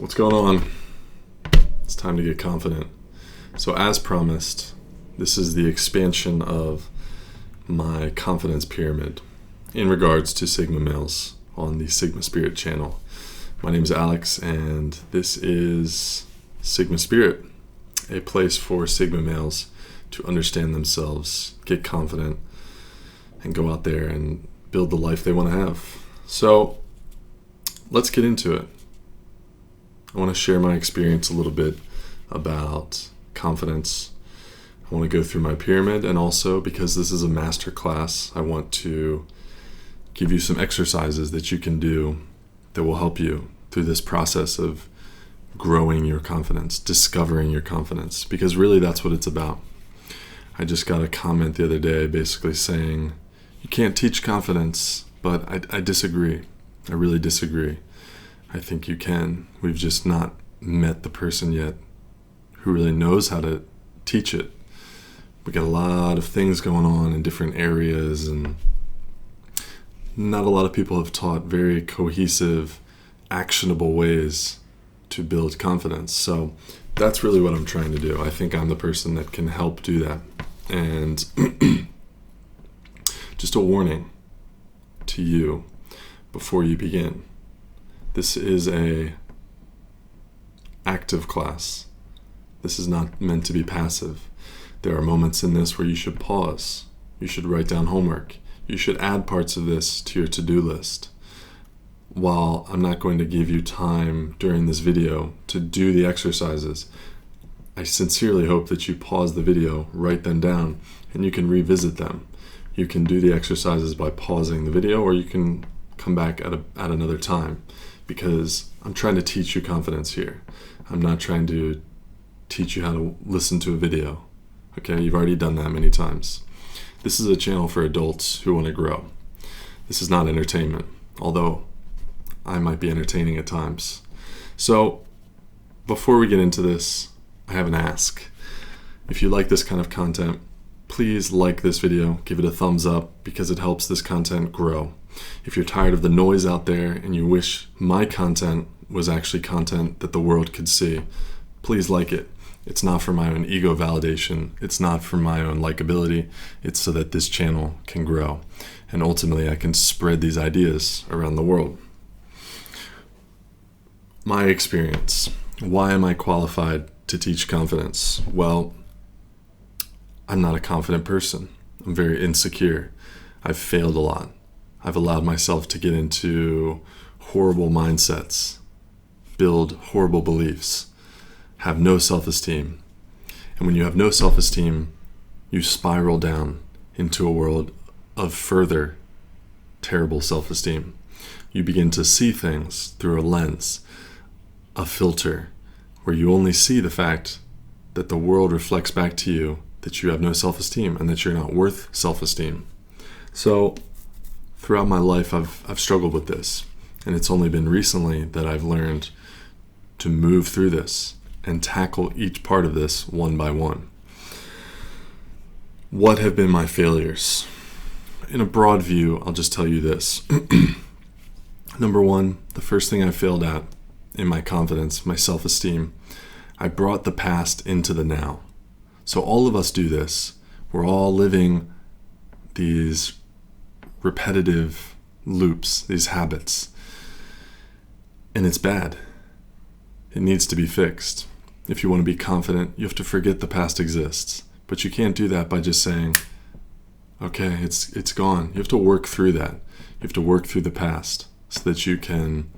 What's going on? It's time to get confident. So as promised, this is the expansion of my confidence pyramid in regards to Sigma males on the Sigma Spirit channel. My name is Alex, and this is Sigma Spirit, a place for Sigma males to understand themselves, get confident, and go out there and build the life they want to have. So let's get into it. I want to share my experience a little bit about confidence. I want to go through my pyramid, and also because this is a masterclass, I want to give you some exercises that you can do that will help you through this process of growing your confidence, discovering your confidence, because really that's what it's about. I just got a comment the other day basically saying, you can't teach confidence, but I disagree. I really disagree. I think you can. We've just not met the person yet who really knows how to teach it. We got a lot of things going on in different areas, and not a lot of people have taught very cohesive, actionable ways to build confidence. So that's really what I'm trying to do. I think I'm the person that can help do that. And just a warning to you before you begin. This is a active class. This is not meant to be passive. There are moments in this where you should pause. You should write down homework. You should add parts of this to your to-do list. While I'm not going to give you time during this video to do the exercises, I sincerely hope that you pause the video, write them down, and you can revisit them. You can do the exercises by pausing the video, or you can come back at another time, because I'm trying to teach you confidence here. I'm not trying to teach you how to listen to a video. Okay, you've already done that many times. This is a channel for adults who want to grow. This is not entertainment, although I might be entertaining at times. So before we get into this, I have an ask. If you like this kind of content, please like this video, give it a thumbs up, because it helps this content grow. If you're tired of the noise out there and you wish my content was actually content that the world could see, please like it. It's not for my own ego validation. It's not for my own likability. It's so that this channel can grow. And ultimately, I can spread these ideas around the world. My experience. Why am I qualified to teach confidence? Well, I'm not a confident person. I'm very insecure. I've failed a lot. I've allowed myself to get into horrible mindsets, build horrible beliefs, have no self-esteem. And when you have no self-esteem, you spiral down into a world of further terrible self-esteem. You begin to see things through a lens, a filter, where you only see the fact that the world reflects back to you that you have no self-esteem and that you're not worth self-esteem. So throughout my life, I've struggled with this, and it's only been recently that I've learned to move through this and tackle each part of this one by one. What have been my failures? In a broad view, I'll just tell you this. Number one, the first thing I failed at in my confidence, my self-esteem, I brought the past into the now. So all of us do this. We're all living these repetitive loops, these habits. And it's bad. It needs to be fixed. If you want to be confident, you have to forget the past exists. But you can't do that by just saying, okay, it's gone. You have to work through that. You have to work through the past so that you can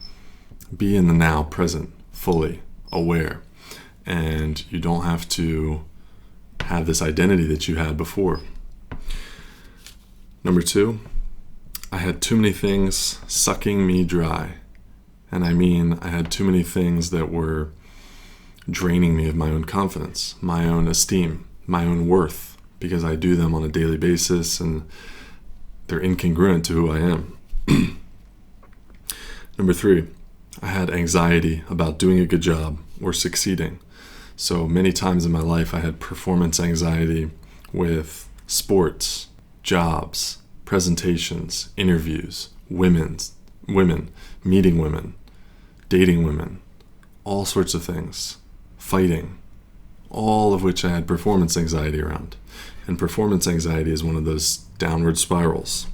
be in the now, present, fully aware. And you don't have to have this identity that you had before. Number two, I had too many things sucking me dry. And I mean, I had too many things that were draining me of my own confidence, my own esteem, my own worth, because I do them on a daily basis and they're incongruent to who I am. Number three, I had anxiety about doing a good job or succeeding. So many times in my life, I had performance anxiety with sports, jobs, presentations, interviews, women, meeting women, dating women, all sorts of things, fighting, all of which I had performance anxiety around. And performance anxiety is one of those downward spirals.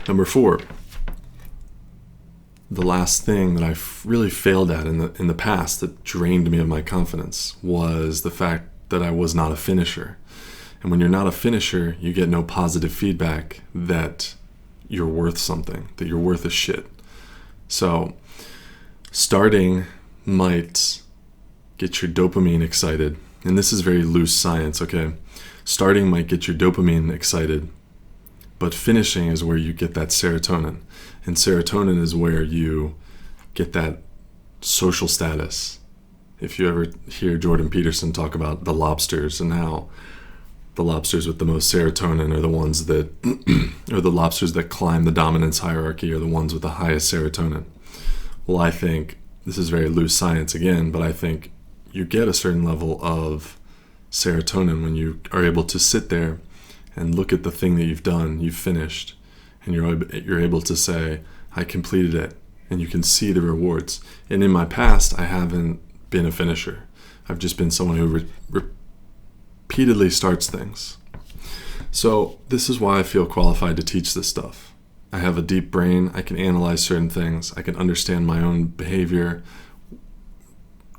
Number 4, the last thing that I really failed at in the past that drained me of my confidence was the fact that I was not a finisher. And when you're not a finisher, you get no positive feedback that you're worth something, that you're worth a shit. So starting might get your dopamine excited. And this is very loose science, okay? Starting might get your dopamine excited, but finishing is where you get that serotonin. And serotonin is where you get that social status. If you ever hear Jordan Peterson talk about the lobsters and how the lobsters with the most serotonin are the ones that, or the lobsters that climb the dominance hierarchy are the ones with the highest serotonin. Well, I think, this is very loose science again, but I think you get a certain level of serotonin when you are able to sit there and look at the thing that you've done, you've finished, and you're able to say, I completed it, and you can see the rewards. And in my past, I haven't been a finisher. I've just been someone who repeatedly starts things. So this is why I feel qualified to teach this stuff. I have a deep brain. I can analyze certain things. I can understand my own behavior.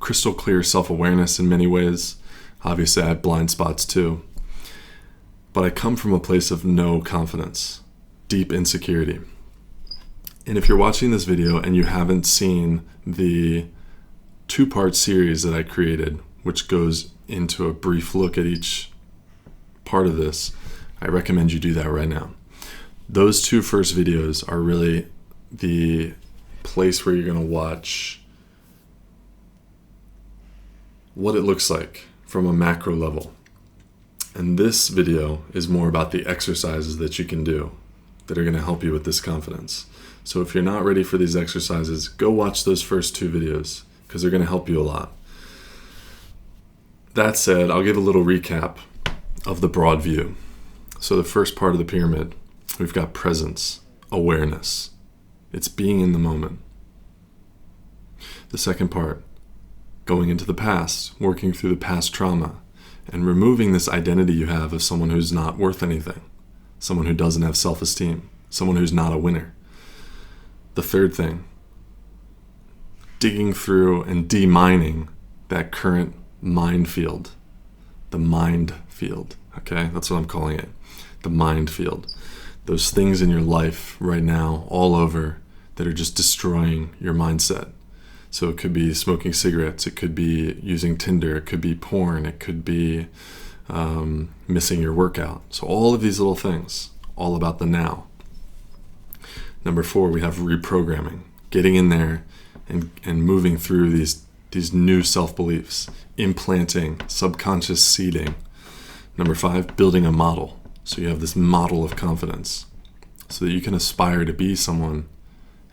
Crystal clear self-awareness in many ways. Obviously, I have blind spots too. But I come from a place of no confidence, deep insecurity. And if you're watching this video and you haven't seen the 2-part series that I created, which goes into a brief look at each part of this, I recommend you do that right now. Those 2 first videos are really the place where you're going to watch what it looks like from a macro level. And this video is more about the exercises that you can do that are going to help you with this confidence. So if you're not ready for these exercises, go watch those first 2 videos because they're going to help you a lot. That said, I'll give a little recap of the broad view. So the first part of the pyramid, we've got presence, awareness. It's being in the moment. The second part, going into the past, working through the past trauma, and removing this identity you have of someone who's not worth anything, someone who doesn't have self-esteem, someone who's not a winner. The third thing, digging through and demining that current mind field, the mind field, okay? That's what I'm calling it, the mind field. Those things in your life right now, all over, that are just destroying your mindset. So it could be smoking cigarettes, it could be using Tinder, it could be porn, it could be missing your workout. So all of these little things, all about the now. Number 4, we have reprogramming, getting in there and moving through these new self-beliefs, implanting, subconscious seeding. Number 5, building a model. So you have this model of confidence so that you can aspire to be someone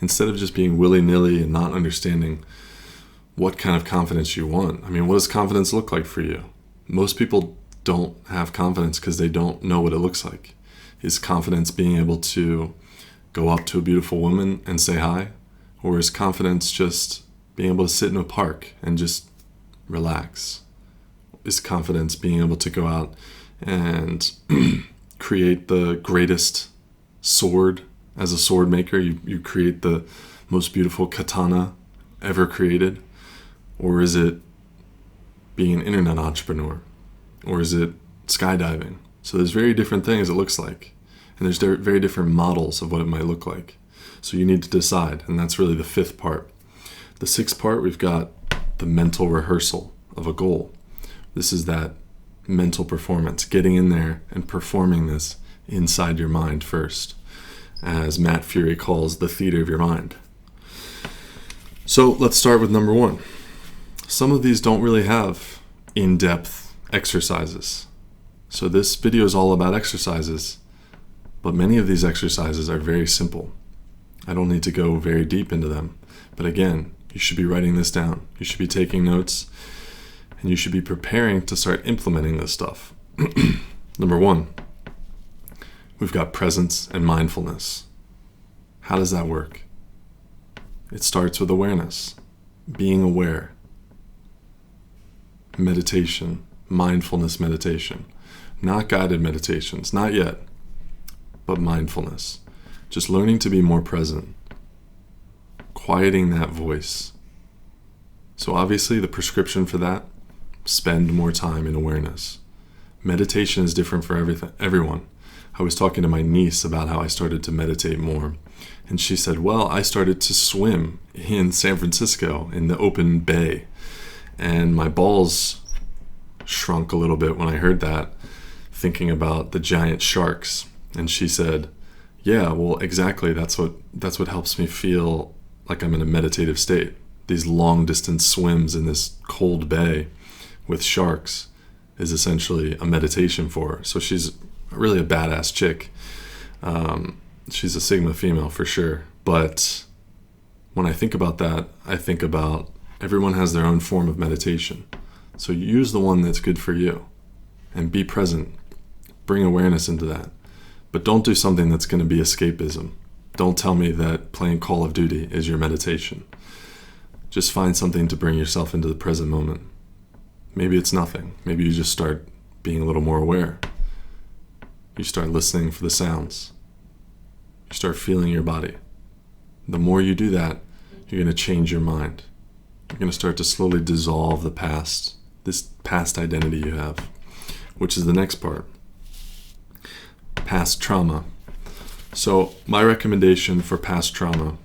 instead of just being willy-nilly and not understanding what kind of confidence you want. I mean, what does confidence look like for you? Most people don't have confidence because they don't know what it looks like. Is confidence being able to go up to a beautiful woman and say hi? Or is confidence just being able to sit in a park and just relax? Is confidence being able to go out and create the greatest sword as a sword maker? You create the most beautiful katana ever created? Or is it being an internet entrepreneur? Or is it skydiving? So there's very different things it looks like. And there's very different models of what it might look like. So you need to decide, and that's really the 5th part. The 6th part, we've got the mental rehearsal of a goal. This is that mental performance, getting in there and performing this inside your mind first, as Matt Fury calls the theater of your mind. So let's start with number 1. Some of these don't really have in-depth exercises. So this video is all about exercises, but many of these exercises are very simple. I don't need to go very deep into them. But again, you should be writing this down. You should be taking notes, and you should be preparing to start implementing this stuff. Number 1, we've got presence and mindfulness. How does that work? It starts with awareness. being aware, meditation, mindfulness meditation, not guided meditations, not yet, but mindfulness. Just learning to be more present, quieting that voice. So obviously the prescription for that, spend more time in awareness. Meditation is different for everyone. I was talking to my niece about how I started to meditate more. And she said, well, I started to swim in San Francisco in the open bay. And my balls shrunk a little bit when I heard that, thinking about the giant sharks. And she said, yeah, well, exactly. That's what helps me feel like I'm in a meditative state. These long distance swims in this cold bay with sharks is essentially a meditation for her. So she's really a badass chick. She's a Sigma female for sure. But when I think about that, I think about everyone has their own form of meditation. So use the one that's good for you and be present. Bring awareness into that. But don't do something that's going to be escapism. Don't tell me that playing Call of Duty is your meditation. Just find something to bring yourself into the present moment. Maybe it's nothing. Maybe you just start being a little more aware. You start listening for the sounds. You start feeling your body. The more you do that, you're going to change your mind. You're going to start to slowly dissolve the past, this past identity you have, which is the next part. Past trauma. So my recommendation for past trauma,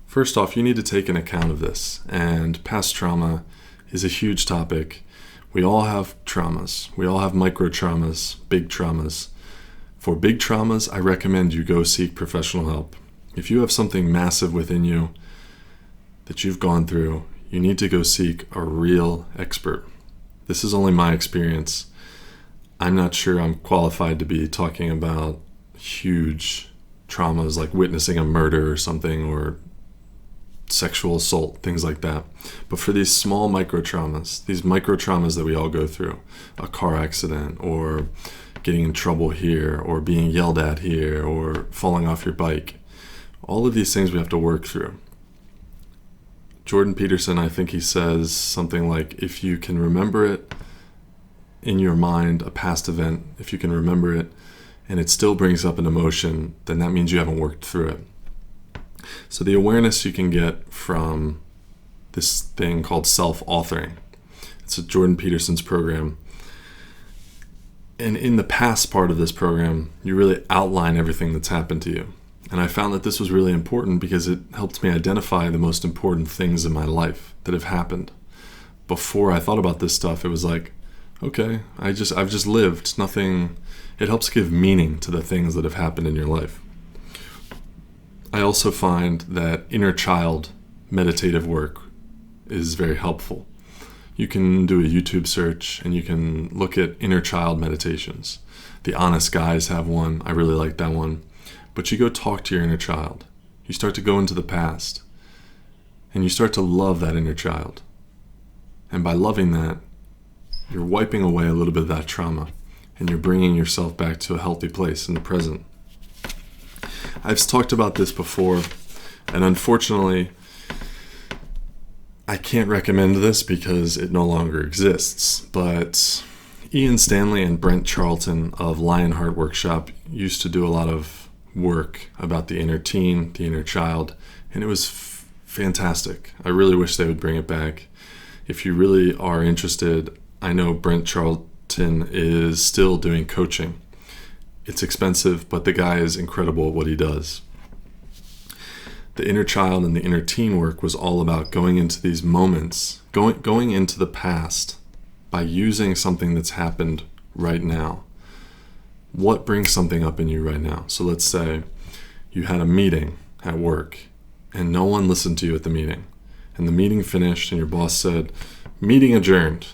first off, you need to take an account of this. And past trauma is a huge topic. We all have traumas. We all have micro traumas, big traumas. For big traumas, I recommend you go seek professional help. If you have something massive within you that you've gone through, you need to go seek a real expert. This is only my experience. I'm not sure I'm qualified to be talking about huge traumas like witnessing a murder or something, or sexual assault, things like that. But for these small micro traumas that we all go through, a car accident, or getting in trouble here, or being yelled at here, or falling off your bike, all of these things we have to work through. Jordan Peterson, I think he says something like, if you can remember it in your mind, a past event, if you can remember it, and it still brings up an emotion, then that means you haven't worked through it. So the awareness you can get from this thing called self-authoring. It's Jordan Peterson's program. And in the past part of this program, you really outline everything that's happened to you. And I found that this was really important because it helped me identify the most important things in my life that have happened. Before I thought about this stuff, it was like, okay, I've just lived. Nothing. It helps give meaning to the things that have happened in your life. I also find that inner child meditative work is very helpful. You can do a YouTube search and you can look at inner child meditations. The Honest Guys have one. I really like that one. But you go talk to your inner child. You start to go into the past and you start to love that inner child. And by loving that, you're wiping away a little bit of that trauma and you're bringing yourself back to a healthy place in the present. I've talked about this before, and unfortunately, I can't recommend this because it no longer exists, but Ian Stanley and Brent Charlton of Lionheart Workshop used to do a lot of work about the inner teen, the inner child, and it was fantastic. I really wish they would bring it back. If you really are interested, I know Brent Charlton is still doing coaching. It's expensive, but the guy is incredible at what he does. The inner child and the inner teen work was all about going into these moments, going into the past by using something that's happened right now. What brings something up in you right now? So let's say you had a meeting at work and no one listened to you at the meeting. And the meeting finished and your boss said, "Meeting adjourned."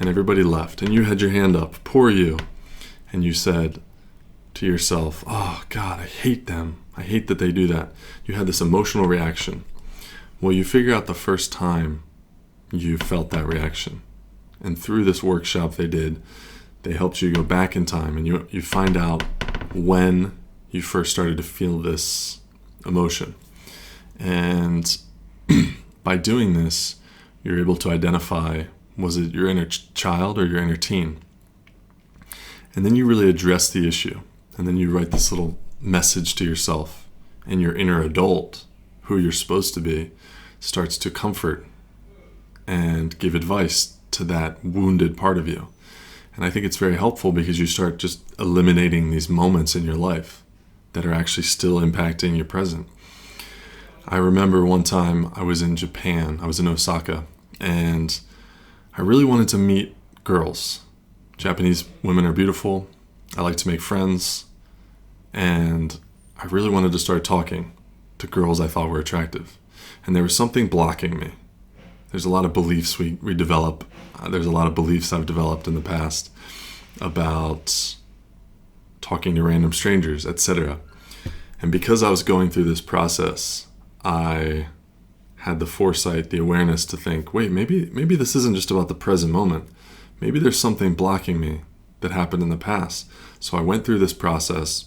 And everybody left and you had your hand up, poor you. And you said to yourself, "Oh God, I hate them. I hate that they do that." You had this emotional reaction. Well, you figure out the first time you felt that reaction. And through this workshop they helped you go back in time and you find out when you first started to feel this emotion. And by doing this, you're able to identify, was it your inner child or your inner teen? And then you really address the issue. And then you write this little message to yourself. And your inner adult, who you're supposed to be, starts to comfort and give advice to that wounded part of you. And I think it's very helpful because you start just eliminating these moments in your life that are actually still impacting your present. I remember one time I was in Japan, I was in Osaka, and I really wanted to meet girls. Japanese women are beautiful. I like to make friends. And I really wanted to start talking to girls I thought were attractive. And there was something blocking me. There's a lot of beliefs we develop. There's a lot of beliefs I've developed in the past about talking to random strangers, etc. And because I was going through this process, I had the foresight, the awareness to think, wait, maybe this isn't just about the present moment. Maybe there's something blocking me that happened in the past. So I went through this process,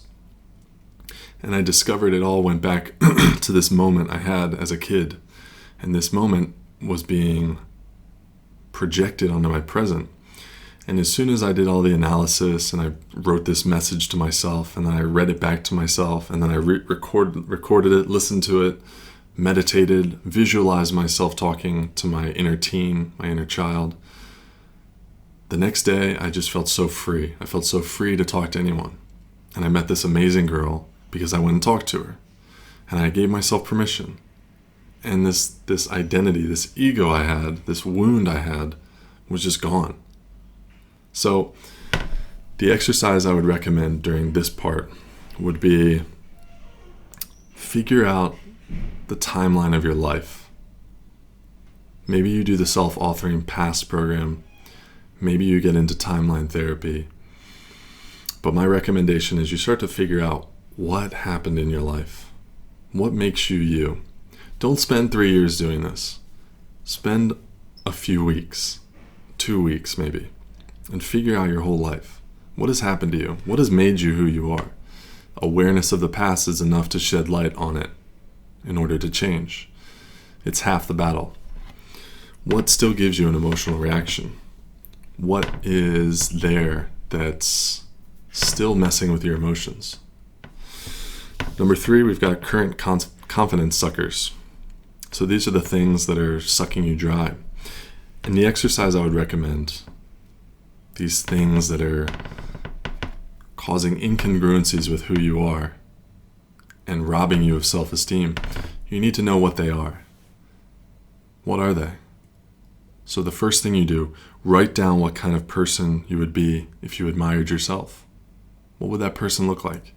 and I discovered it all went back to this moment I had as a kid. And this moment was being projected onto my present. And as soon as I did all the analysis and I wrote this message to myself, and then I read it back to myself, and then I recorded it, listened to it, meditated, visualized myself talking to my inner teen, my inner child, the next day I just felt so free. I felt so free to talk to anyone. And I met this amazing girl because I went and talked to her. And I gave myself permission. And this identity, this ego I had, this wound I had, was just gone. So the exercise I would recommend during this part would be figure out the timeline of your life. Maybe you do the self-authoring past program. Maybe you get into timeline therapy. But my recommendation is you start to figure out what happened in your life. What makes you you? Don't spend 3 years doing this. Spend a few weeks, 2 weeks maybe, and figure out your whole life. What has happened to you? What has made you who you are? Awareness of the past is enough to shed light on it in order to change. It's half the battle. What still gives you an emotional reaction? What is there that's still messing with your emotions? Number 3, we've got current confidence suckers. So these are the things that are sucking you dry. And the exercise I would recommend, these things that are causing incongruencies with who you are and robbing you of self-esteem, you need to know what they are. What are they? So the first thing you do, write down what kind of person you would be if you admired yourself. What would that person look like?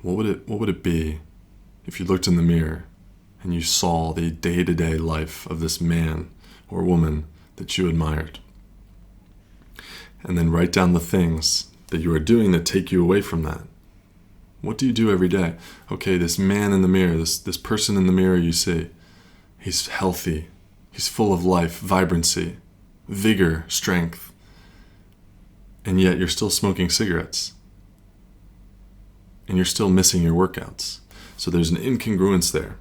What would it be if you looked in the mirror and you saw the day-to-day life of this man or woman that you admired? And then write down the things that you are doing that take you away from that. What do you do every day? Okay, this man in the mirror, this person in the mirror you see, he's healthy, he's full of life, vibrancy, vigor, strength, and yet you're still smoking cigarettes. And you're still missing your workouts. So there's an incongruence there.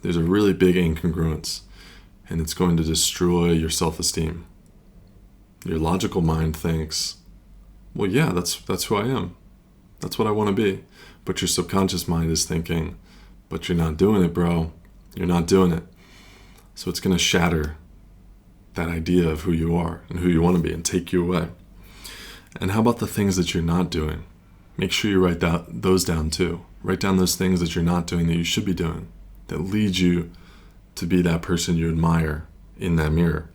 There's a really big incongruence. And it's going to destroy your self-esteem. Your logical mind thinks, well, yeah, that's who I am. That's what I want to be. But your subconscious mind is thinking, but you're not doing it, bro. You're not doing it. So it's going to shatter that idea of who you are and who you want to be and take you away. And how about the things that you're not doing? Make sure you write those down too. Write down those things that you're not doing that you should be doing, that lead you to be that person you admire in that mirror.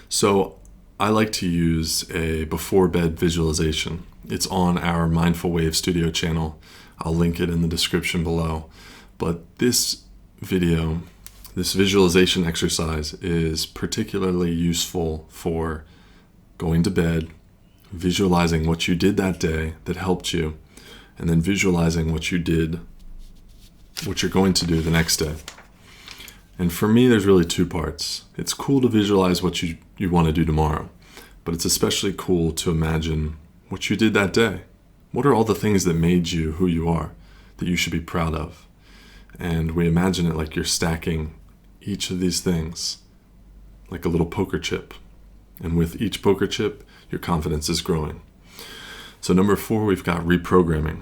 So I like to use a before bed visualization. It's on our Mindful Wave Studio channel. I'll link it in the description below. But this video, this visualization exercise is particularly useful for going to bed, visualizing what you did that day that helped you, and then visualizing what you're going to do the next day. And for me, there's really 2 parts. It's cool to visualize what you want to do tomorrow, but it's especially cool to imagine what you did that day. What are all the things that made you who you are, that you should be proud of? And we imagine it like you're stacking each of these things like a little poker chip. And with each poker chip, your confidence is growing. So number 4, we've got reprogramming.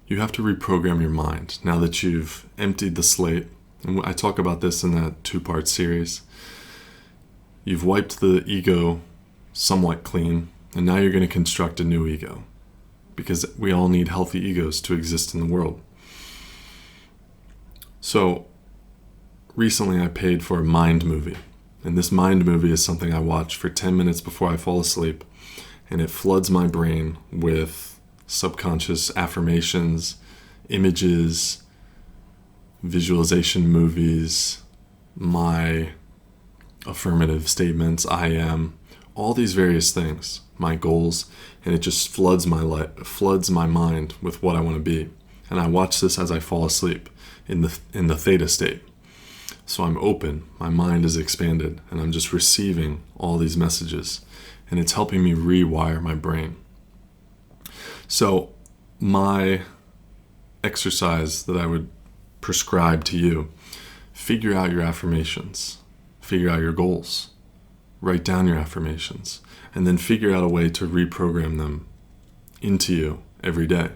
You have to reprogram your mind now that you've emptied the slate. And I talk about this in that 2-part series. You've wiped the ego somewhat clean, and now you're going to construct a new ego, because we all need healthy egos to exist in the world. So recently I paid for a mind movie, and this mind movie is something I watch for 10 minutes before I fall asleep, and it floods my brain with subconscious affirmations, images, visualization movies, my affirmative statements, I am, all these various things, my goals, and it just floods my mind with what I want to be. And I watch this as I fall asleep in the theta state. So I'm open, my mind is expanded, and I'm just receiving all these messages, and it's helping me rewire my brain. So my exercise that I would prescribe to you, figure out your affirmations, figure out your goals, write down your affirmations, and then figure out a way to reprogram them into you every day,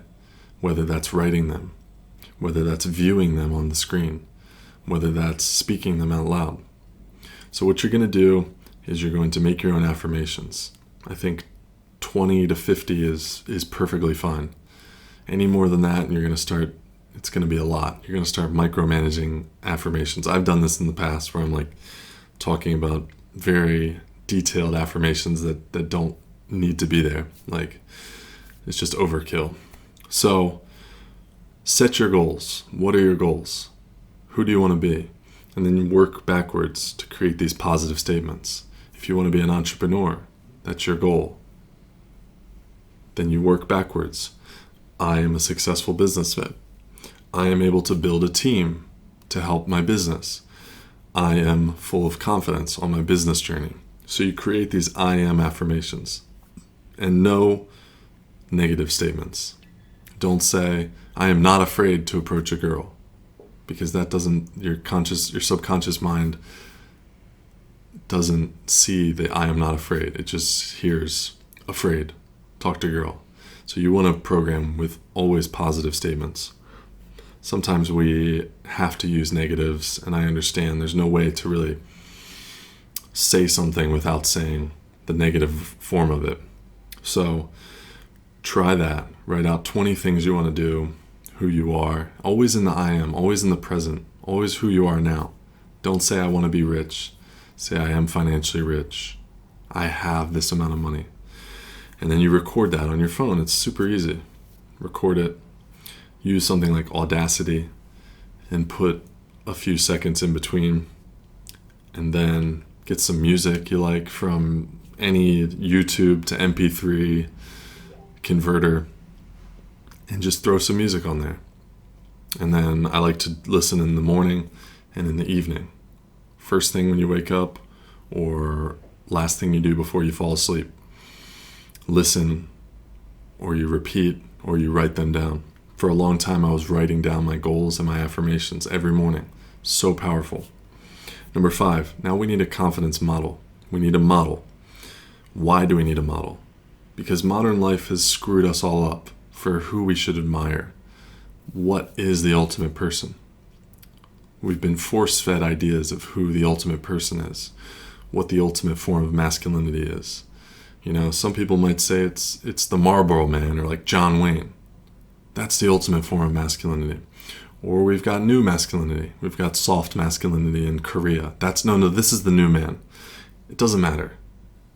whether that's writing them, whether that's viewing them on the screen, whether that's speaking them out loud. So what you're going to do is you're going to make your own affirmations. I think 20 to 50 is perfectly fine. Any more than that, and it's going to be a lot. You're going to start micromanaging affirmations. I've done this in the past where I'm like talking about very detailed affirmations that don't need to be there. Like, it's just overkill. So set your goals. What are your goals? Who do you want to be? And then you work backwards to create these positive statements. If you want to be an entrepreneur, that's your goal. Then you work backwards. I am a successful businessman. I am able to build a team to help my business. I am full of confidence on my business journey. So you create these I am affirmations, and no negative statements. Don't say, I am not afraid to approach a girl, because that doesn't, your subconscious mind doesn't see the I am not afraid. It just hears afraid, talk to a girl. So you want to program with always positive statements. Sometimes we have to use negatives, and I understand there's no way to really say something without saying the negative form of it. So try that. Write out 20 things you want to do, who you are, always in the I am, always in the present, always who you are now. Don't say I want to be rich. Say I am financially rich. I have this amount of money. And then you record that on your phone. It's super easy. Record it. Use something like Audacity and put a few seconds in between, and then get some music you like from any YouTube to MP3 converter, and just throw some music on there. And then I like to listen in the morning and in the evening. First thing when you wake up, or last thing you do before you fall asleep. Listen, or you repeat, or you write them down. For a long time, I was writing down my goals and my affirmations every morning. So powerful. Number 5, now we need a confidence model. We need a model. Why do we need a model? Because modern life has screwed us all up for who we should admire. What is the ultimate person? We've been force-fed ideas of who the ultimate person is, what the ultimate form of masculinity is. You know, some people might say it's the Marlboro Man, or like John Wayne. That's the ultimate form of masculinity. Or we've got new masculinity. We've got soft masculinity in Korea. This is the new man. It doesn't matter.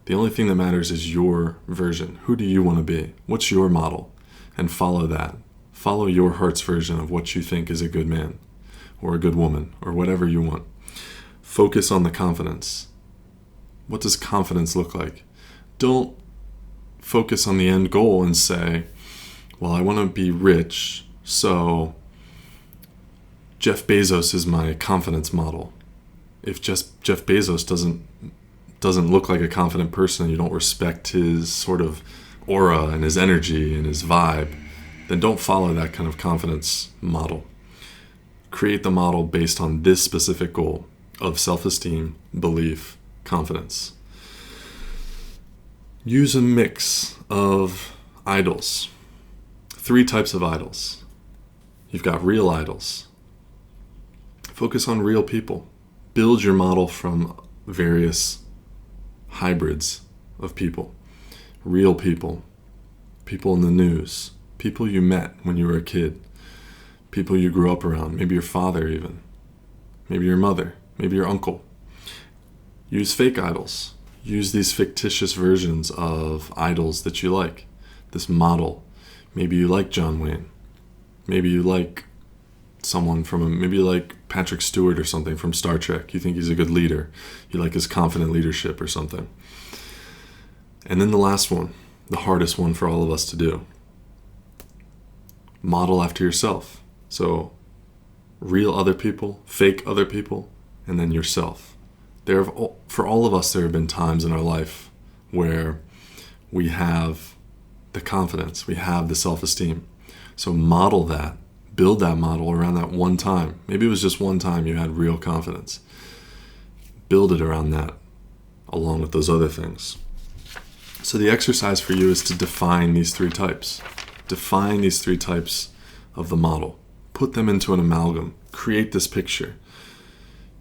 The only thing that matters is your version. Who do you want to be? What's your model? And follow that. Follow your heart's version of what you think is a good man, or a good woman, or whatever you want. Focus on the confidence. What does confidence look like? Don't focus on the end goal and say, well, I want to be rich, so Jeff Bezos is my confidence model. If just Jeff Bezos doesn't look like a confident person, you don't respect his sort of aura and his energy and his vibe, then don't follow that kind of confidence model. create the model based on this specific goal of self-esteem, belief, confidence. Use a mix of idols. 3 types of idols. You've got real idols. Focus on real people. Build your model from various hybrids of people. Real people. People in the news. People you met when you were a kid. People you grew up around. Maybe your father even. Maybe your mother. Maybe your uncle. Use fake idols. Use these fictitious versions of idols that you like. This model. Maybe you like John Wayne. Maybe you like maybe you like Patrick Stewart or something from Star Trek. You think he's a good leader. You like his confident leadership or something. And then the last one, the hardest one for all of us to do. Model after yourself. So real other people, fake other people, and then yourself. For all of us, there have been times in our life where we have the confidence, we have the self-esteem. So model that, build that model around that one time. Maybe it was just one time you had real confidence. Build it around that, along with those other things. So the exercise for you is to define these 3 types. Define these 3 types of the model. Put them into an amalgam. Create this picture.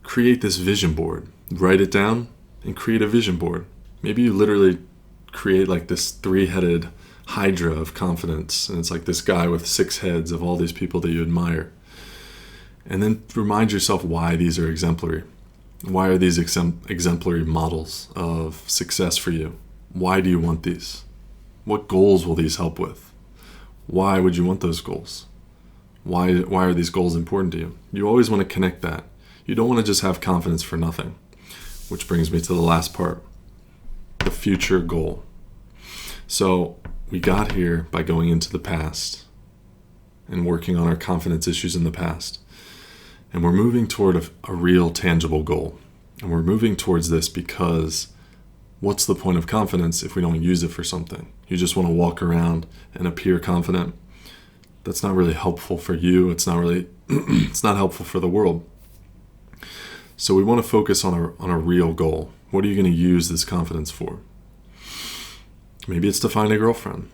Create this vision board. Write it down and create a vision board. Maybe you literally create like this 3-headed hydra of confidence, and it's like this guy with 6 heads of all these people that you admire. And then remind yourself why these are exemplary. Why are these exemplary models of success for you? Why do you want these? What goals will these help with? Why would you want those goals? Why are these goals important to you? You always want to connect that. You don't want to just have confidence for nothing. Which brings me to the last part, the future goal. So we got here by going into the past and working on our confidence issues in the past. And we're moving toward a real tangible goal. And we're moving towards this because what's the point of confidence if we don't use it for something? You just want to walk around and appear confident. That's not really helpful for you. It's not helpful for the world. So we want to focus on a real goal. What are you going to use this confidence for? Maybe it's to find a girlfriend.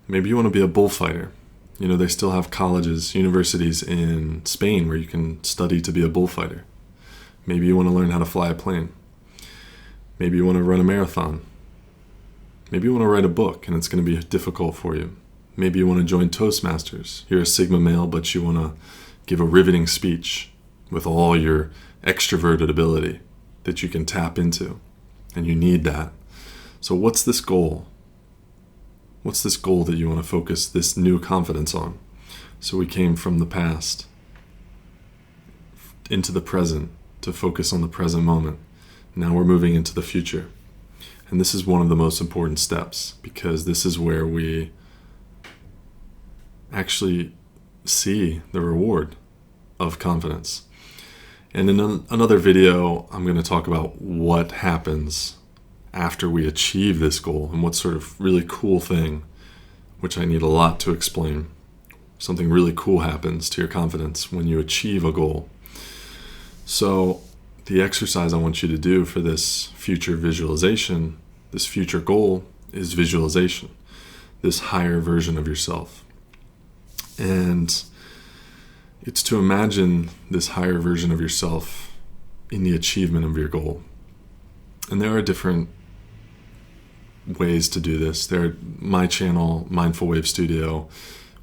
Maybe you want to be a bullfighter. You know, they still have colleges, universities in Spain where you can study to be a bullfighter. Maybe you want to learn how to fly a plane. Maybe you want to run a marathon. Maybe you want to write a book and it's going to be difficult for you. Maybe you want to join Toastmasters. You're a Sigma male, but you want to give a riveting speech with all your extroverted ability that you can tap into. And you need that. So what's this goal? What's this goal that you want to focus this new confidence on? So we came from the past into the present to focus on the present moment. Now we're moving into the future. And this is one of the most important steps because this is where we actually see the reward of confidence. And in another video, I'm going to talk about what happens after we achieve this goal and what sort of really cool thing, which I need a lot to explain. Something really cool happens to your confidence when you achieve a goal. So the exercise I want you to do for this future visualization, this future goal, is visualization, this higher version of yourself. And it's to imagine this higher version of yourself in the achievement of your goal. And there are different ways to do this. My channel, Mindful Wave Studio,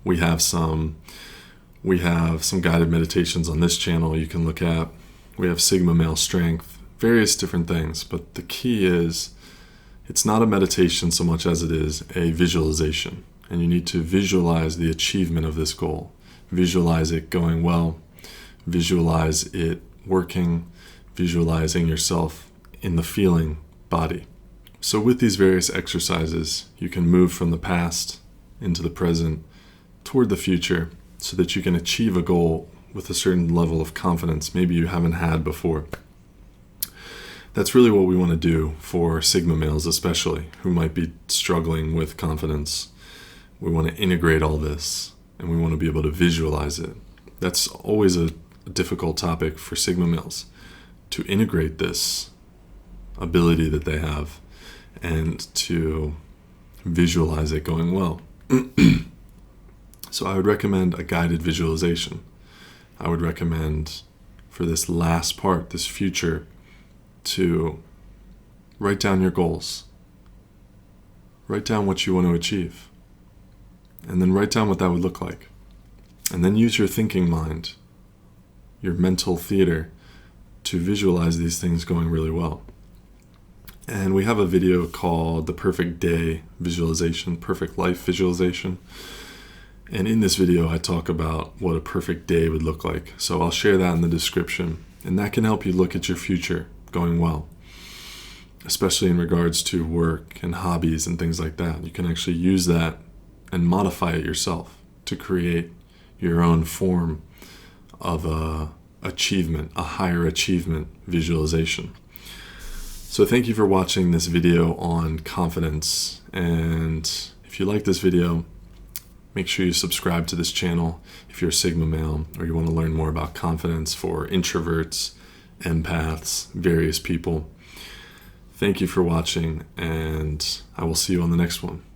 we have some guided meditations on this channel you can look at. We have Sigma Male Strength, various different things. But the key is, it's not a meditation so much as it is a visualization. And you need to visualize the achievement of this goal. Visualize it going well. Visualize it working. Visualizing yourself in the feeling body. So with these various exercises, you can move from the past into the present toward the future so that you can achieve a goal with a certain level of confidence maybe you haven't had before. That's really what we want to do for Sigma males especially, who might be struggling with confidence. We want to integrate all this and we want to be able to visualize it. That's always a difficult topic for Sigma males, to integrate this ability that they have and to visualize it going well. So I would recommend a guided visualization. I would recommend for this last part, this future, to write down your goals. Write down what you want to achieve. And then write down what that would look like. And then use your thinking mind, your mental theater, to visualize these things going really well. And we have a video called The Perfect Day Visualization, Perfect Life Visualization. And in this video, I talk about what a perfect day would look like. So I'll share that in the description. And that can help you look at your future going well, especially in regards to work and hobbies and things like that. You can actually use that and modify it yourself to create your own form of achievement, a higher achievement visualization. So thank you for watching this video on confidence. And if you like this video, make sure you subscribe to this channel if you're a Sigma male or you want to learn more about confidence for introverts, empaths, various people. Thank you for watching, and I will see you on the next one.